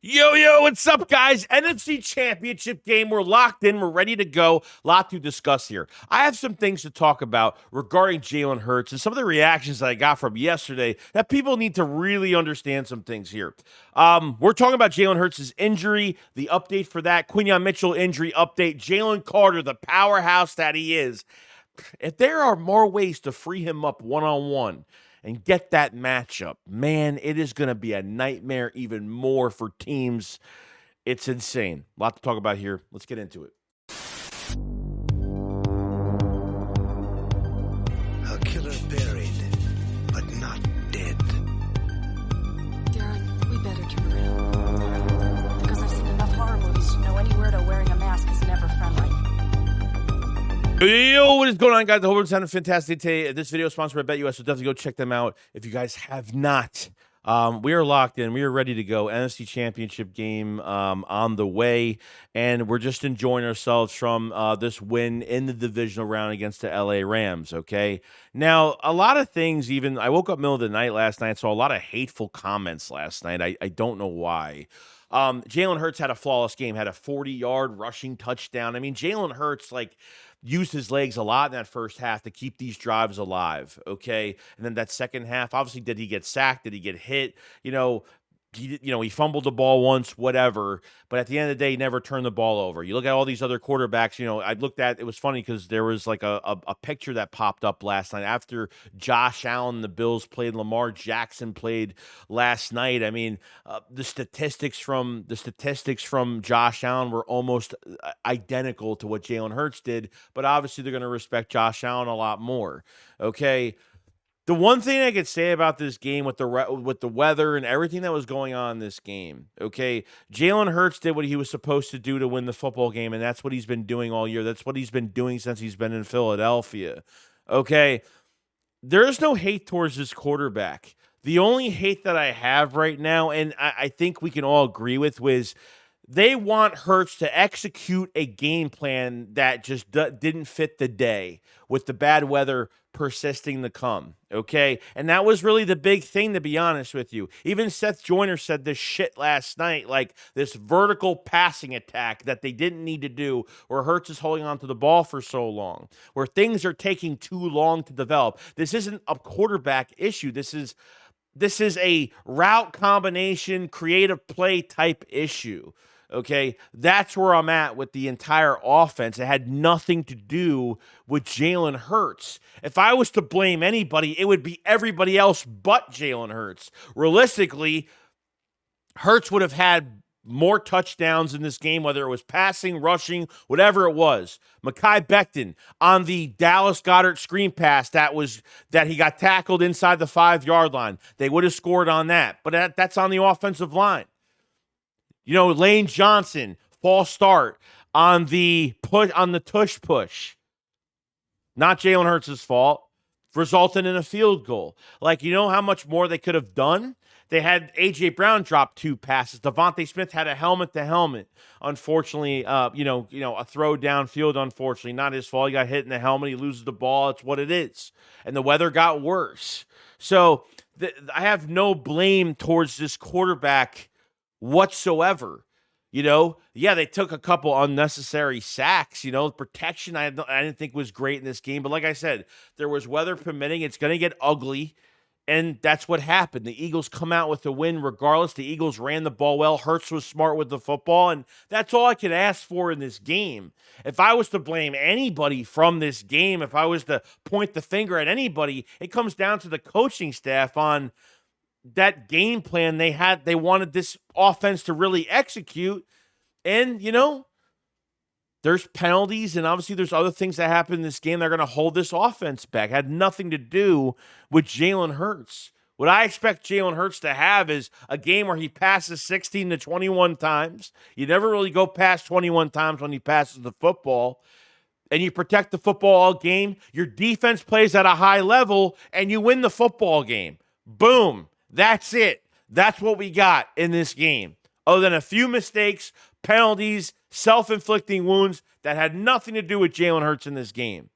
Yo, what's up, guys? NFC Championship game. We're locked in. We're ready to go. Lot to discuss here. I have some things to talk about regarding Jaylen Herz and some of the reactions that I got from yesterday that people need to really understand some things here. We're talking about Jaylen Hertz's injury, the update for that, Quintin Mitchell injury update, Jaylen Carter, the powerhouse that he is. If there are more ways to free him up one-on-one and get that matchup, man, it is going to be a nightmare even more for teams. It's insane. A lot to talk about here. Let's get into it. A killer buried, but not dead. Darren, we better turn around. Because I've seen enough horror movies to know any weirdo wearing a mask is never friendly. Yo, what is going on, guys? I hope it's having a fantastic day. This video is sponsored by BetUS, so definitely go check them out if you guys have not. We are locked in. We are ready to go. NFC Championship game on the way, and we're just enjoying ourselves from this win in the divisional round against the LA Rams, okay? Now, a lot of things, even I woke up middle of the night last night, saw a lot of hateful comments last night. I don't know why. Jaylen Herz had a flawless game, had a 40-yard rushing touchdown. I mean, Jaylen Herz, used his legs a lot in that first half to keep these drives alive, okay? And then that second half, obviously, did he get sacked? Did he get hit? He fumbled the ball once, whatever. But at the end of the day, he never turned the ball over. You look at all these other quarterbacks, I looked at, it was funny because there was a picture that popped up last night after Josh Allen, the Bills played, Lamar Jackson played last night. I mean, the statistics from Josh Allen were almost identical to what Jaylen Herz did, but obviously they're going to respect Josh Allen a lot more, okay? The one thing I could say about this game with the weather and everything that was going on in this game, okay, Jaylen Herz did what he was supposed to do to win the football game, and that's what he's been doing all year. That's what he's been doing since he's been in Philadelphia, okay? There's no hate towards this quarterback. The only hate that I have right now, and I think we can all agree with, was they want Hertz to execute a game plan that just didn't fit the day with the bad weather persisting to come, okay? And that was really the big thing, to be honest with you. Even Seth Joyner said this shit last night, this vertical passing attack that they didn't need to do, where Hertz is holding on to the ball for so long, where things are taking too long to develop. This isn't a quarterback issue. This is a route combination, creative play type issue. Okay, that's where I'm at with the entire offense. It had nothing to do with Jaylen Herz. If I was to blame anybody, it would be everybody else but Jaylen Herz. Realistically, Hertz would have had more touchdowns in this game, whether it was passing, rushing, whatever it was. Mekhi Becton on the Dallas Goedert screen pass that he got tackled inside the 5-yard line. They would have scored on that, but that's on the offensive line. Lane Johnson, false start on the tush push. Not Jaylen Hertz's fault. Resulted in a field goal. How much more they could have done? They had A.J. Brown drop 2 passes. Devontae Smith had a helmet-to-helmet. Unfortunately, a throw downfield, unfortunately. Not his fault. He got hit in the helmet. He loses the ball. It's what it is. And the weather got worse. So I have no blame towards this quarterback whatsoever. They took a couple unnecessary sacks. Protection I didn't think was great in this game. But like I said, there was weather permitting. It's going to get ugly. And that's what happened. The Eagles come out with a win regardless. The Eagles ran the ball well. Hertz was smart with the football. And that's all I could ask for in this game. If I was to blame anybody from this game, if I was to point the finger at anybody, it comes down to the coaching staff on that game plan they had. They wanted this offense to really execute. And, there's penalties, and obviously there's other things that happen in this game that are going to hold this offense back. It had nothing to do with Jaylen Herz. What I expect Jaylen Herz to have is a game where he passes 16 to 21 times. You never really go past 21 times when he passes the football. And you protect the football all game. Your defense plays at a high level, and you win the football game. Boom. That's it. That's what we got in this game. Other than a few mistakes, penalties, self-inflicting wounds that had nothing to do with Jaylen Herz in this game.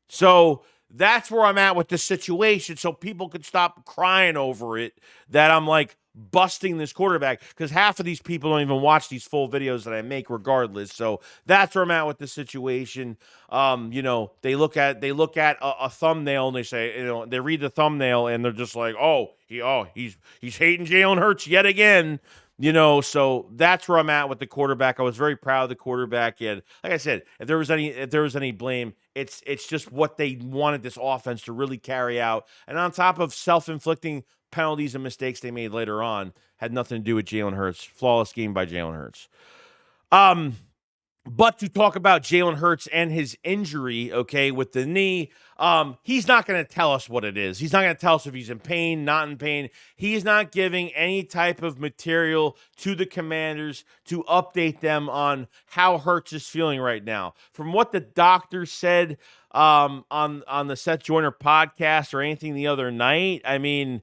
So that's where I'm at with the situation, so people could stop crying over it, that I'm like busting this quarterback, because half of these people don't even watch these full videos that I make regardless. So that's where I'm at with the situation. They look at a thumbnail and they say, they read the thumbnail and they're just like, he's hating Jaylen Herz yet again. So that's where I'm at with the quarterback. I was very proud of the quarterback. And like I said, if there was any blame, it's just what they wanted this offense to really carry out. And on top of self-inflicting penalties and mistakes they made later on, had nothing to do with Jaylen Herz. Flawless game by Jaylen Herz. But to talk about Jaylen Herz and his injury, okay, with the knee, he's not going to tell us what it is. He's not going to tell us if he's in pain, not in pain. He's not giving any type of material to the Commanders to update them on how Herz is feeling right now. From what the doctor said on the Seth Joyner podcast or anything the other night, I mean,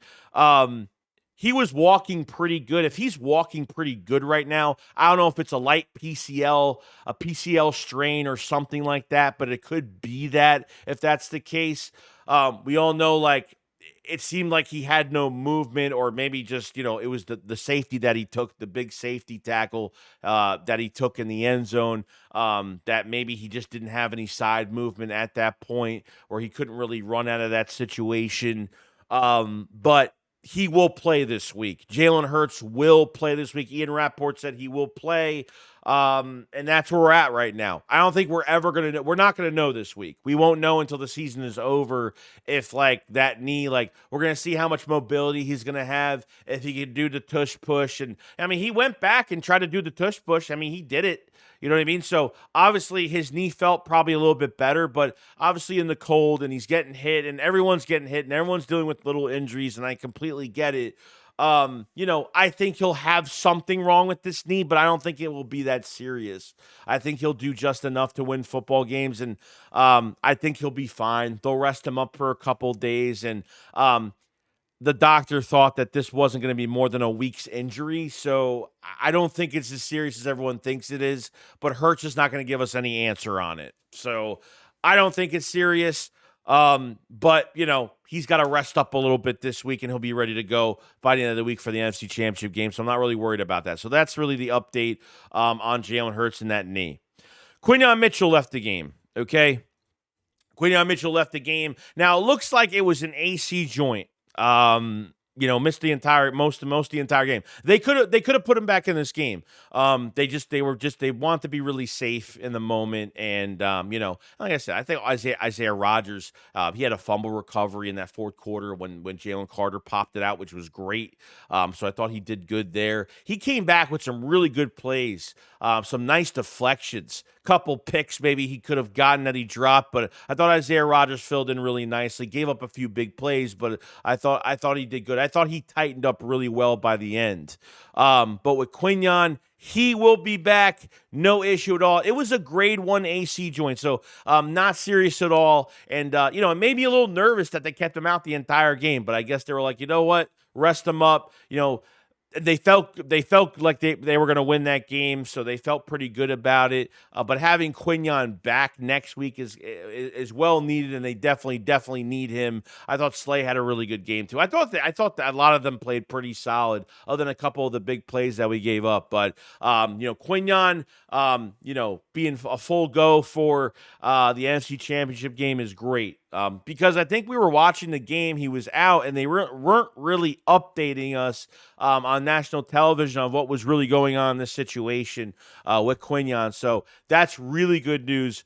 he was walking pretty good. If he's walking pretty good right now, I don't know if it's a light PCL, a PCL strain or something like that, but it could be that if that's the case. We all know, like, it seemed like he had no movement, or maybe just, it was the safety that he took, the big safety tackle that he took in the end zone, that maybe he just didn't have any side movement at that point, or he couldn't really run out of that situation. But he will play this week. Jaylen Herz will play this week. Ian Rappaport said he will play. And that's where we're at right now. I don't think we're not going to know this week. We won't know until the season is over if, like, that knee, like, we're going to see how much mobility he's going to have, if he can do the tush push. And I mean, he went back and tried to do the tush push. I mean, he did it. You know what I mean? So obviously his knee felt probably a little bit better, but obviously in the cold, and he's getting hit, and everyone's getting hit, and everyone's dealing with little injuries, and I completely get it. I think he'll have something wrong with this knee, but I don't think it will be that serious. I think he'll do just enough to win football games, and I think he'll be fine. They'll rest him up for a couple days, and the doctor thought that this wasn't going to be more than a week's injury, so I don't think it's as serious as everyone thinks it is, but Hertz is not going to give us any answer on it. So I don't think it's serious, but, he's got to rest up a little bit this week, and he'll be ready to go by the end of the week for the NFC Championship game, so I'm not really worried about that. So that's really the update on Jaylen Herz and that knee. Quintin Mitchell left the game, okay? Quintin Mitchell left the game. Now, it looks like it was an AC joint. Missed the entire most of the entire game. They could have put him back in this game. They want to be really safe in the moment, and like I said, I think Isaiah Rodgers, he had a fumble recovery in that fourth quarter when Jaylen Carter popped it out, which was great. So I thought he did good there. He came back with some really good plays, some nice deflections, couple picks maybe he could have gotten that he dropped, but I thought Isaiah Rodgers filled in really nicely, gave up a few big plays, but I thought he did good. I thought he tightened up really well by the end. But with Quintin, he will be back, no issue at all. It was a grade 1 AC joint, so not serious at all. And it made me a little nervous that they kept him out the entire game, but I guess they were like, you know what, rest him up. They felt like they were going to win that game, so they felt pretty good about it. But having Quintin back next week is well needed, and they definitely need him. I thought Slay had a really good game too. I thought that a lot of them played pretty solid, other than a couple of the big plays that we gave up. But Quintin, being a full go for the NFC Championship game is great. Because I think we were watching the game, he was out, and they weren't really updating us on national television on what was really going on in this situation with Quintin. So that's really good news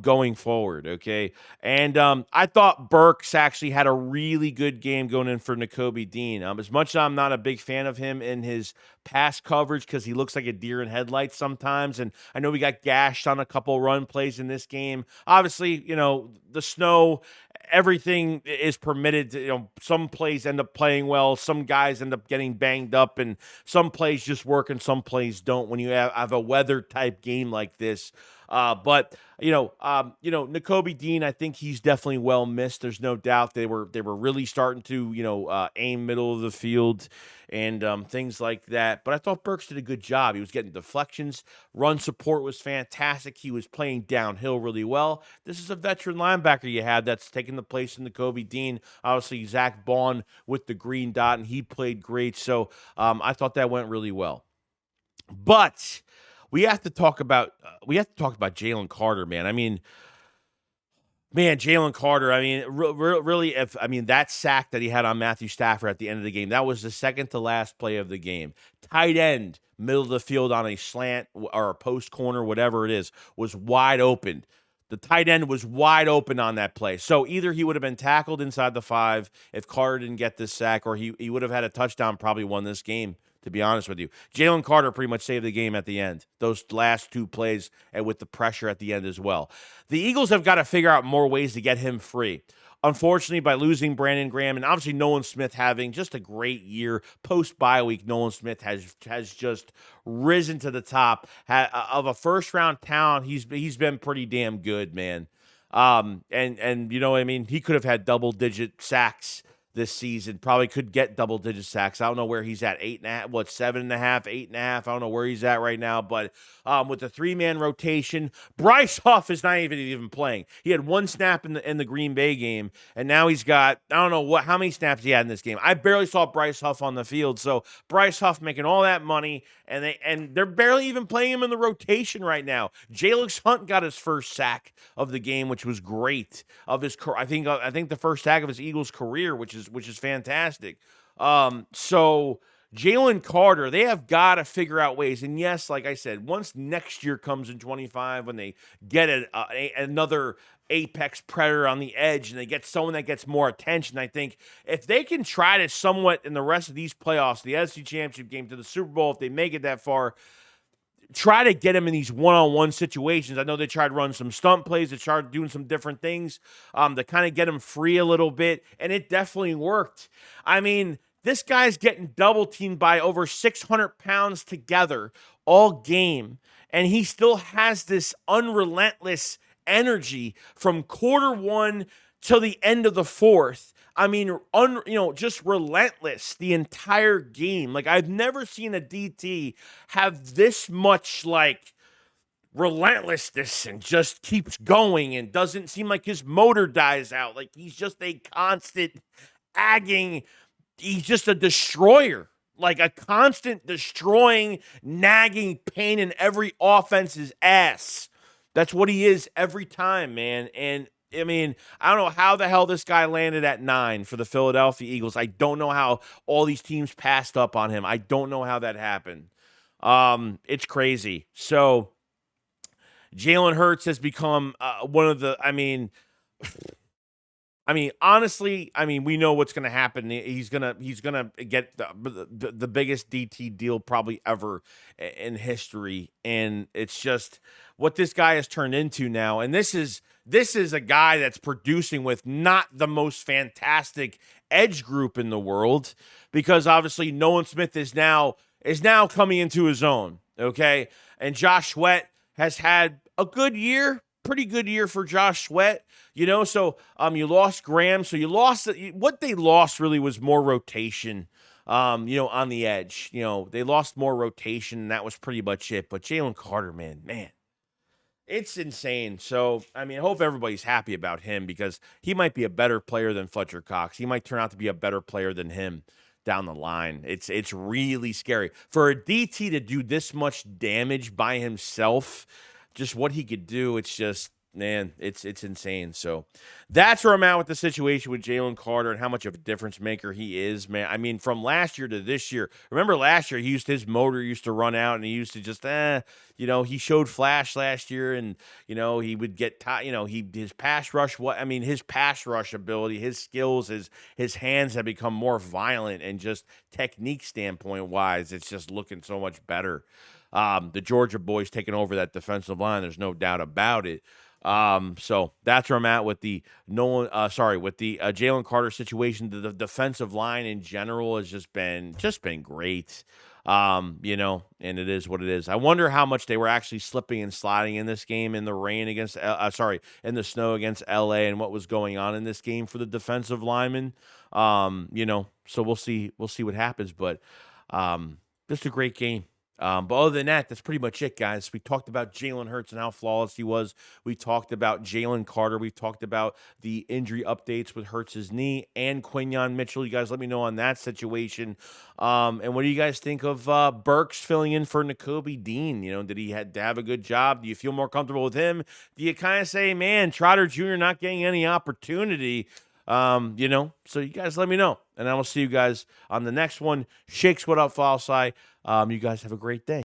going forward, okay? And I thought Burks actually had a really good game going in for Nakobe Dean. As much as I'm not a big fan of him in his pass coverage, because he looks like a deer in headlights sometimes, and I know we got gashed on a couple run plays in this game. Obviously, the snow, everything is permitted. Some plays end up playing well, some guys end up getting banged up, and some plays just work and some plays don't when you have a weather type game like this. But Nakobe Dean, I think he's definitely well missed. There's no doubt they were really starting to aim middle of the field and things like that. But I thought Burks did a good job. He was getting deflections, run support was fantastic. He was playing downhill really well. This is a veteran linebacker you had that's taking the place of Nakobe Dean. Obviously, Zach Bond with the green dot, and he played great. So I thought that went really well. But we have to talk about Jaylen Carter, man. I mean, Jaylen Carter. I mean, really, that sack that he had on Matthew Stafford at the end of the game, that was the second to last play of the game. Tight end, middle of the field on a slant or a post corner, whatever it is, was wide open. The tight end was wide open on that play. So either he would have been tackled inside the 5 if Carter didn't get this sack, or he would have had a touchdown, probably won this game, to be honest with you. Jaylen Carter pretty much saved the game at the end, those last 2 plays, and with the pressure at the end as well. The Eagles have got to figure out more ways to get him free. Unfortunately, by losing Brandon Graham and obviously Nolan Smith having just a great year post-bye week, Nolan Smith has just risen to the top of a first-round talent. He's been pretty damn good, man. And you know what I mean? He could have had double-digit sacks this season. Probably could get double-digit sacks. I don't know where he's at. 8.5, 7.5, 8.5. I don't know where he's at right now. But with the 3-man rotation, Bryce Huff is not even playing. He had 1 snap in the Green Bay game, and now he's got, I don't know how many snaps he had in this game. I barely saw Bryce Huff on the field. So Bryce Huff making all that money, and they're barely even playing him in the rotation right now. Jalen Hunt got his first sack of the game, which was great. Of his, I think the first sack of his Eagles career, which is fantastic. So Jaylen Carter, they have got to figure out ways. And yes, like I said, once next year comes in 25, when they get another apex predator on the edge and they get someone that gets more attention, I think if they can try to somewhat in the rest of these playoffs, the NFC Championship game, to the Super Bowl, if they make it that far, try to get him in these one-on-one situations. I know they tried to run some stunt plays. They tried doing some different things to kind of get him free a little bit, and it definitely worked. I mean, this guy's getting double-teamed by over 600 pounds together all game, and he still has this unrelentless energy from quarter 1 till the end of the 4th. I mean, just relentless the entire game. Like, I've never seen a DT have this much, like, relentlessness and just keeps going and doesn't seem like his motor dies out. Like, he's just a constant agging. He's just a destroyer. Like, a constant destroying, nagging pain in every offense's ass. That's what he is every time, man. And I mean, I don't know how the hell this guy landed at 9 for the Philadelphia Eagles. I don't know how all these teams passed up on him. I don't know how that happened. It's crazy. So Jaylen Herz has become one of the, honestly, we know what's going to happen. He's gonna get the biggest DT deal probably ever in history, and it's just what this guy has turned into now. And this is a guy that's producing with not the most fantastic edge group in the world, because obviously Nolan Smith is now coming into his own. Okay, and Josh Sweat has had a good year. Pretty good year for Josh Sweat, so you lost Graham, so you lost what they lost really was more rotation, on the edge. They lost more rotation, and that was pretty much it. But Jaylen Carter, man, it's insane. So, I hope everybody's happy about him, because he might be a better player than Fletcher Cox. He might turn out to be a better player than him down the line. It's really scary. For a DT to do this much damage by himself, just what he could do, it's just, man, it's insane. So that's where I'm at with the situation with Jaylen Carter and how much of a difference maker he is, man. From last year to this year, remember last year his motor used to run out, and he used to just, he showed flash last year, and, he would get, his pass rush, his pass rush ability, his skills, his hands have become more violent, and just technique standpoint wise, it's just looking so much better. The Georgia boys taking over that defensive line. There's no doubt about it. So that's where I'm at with the Jaylen Carter situation. The defensive line in general has just been great. And it is what it is. I wonder how much they were actually slipping and sliding in this game in the rain against, in the snow against LA, and what was going on in this game for the defensive linemen. So we'll see what happens, but just a great game. But other than that, that's pretty much it, guys. We talked about Jaylen Herz and how flawless he was. We talked about Jaylen Carter. We talked about the injury updates with Hertz's knee and Quintin Mitchell. You guys let me know on that situation. And what do you guys think of Burks filling in for Nakobe Dean? Did he have a good job? Do you feel more comfortable with him? Do you kind of say, man, Trotter Jr. not getting any opportunity? So you guys let me know, and I will see you guys on the next one. Shakes, what up, File Sci? You guys have a great day.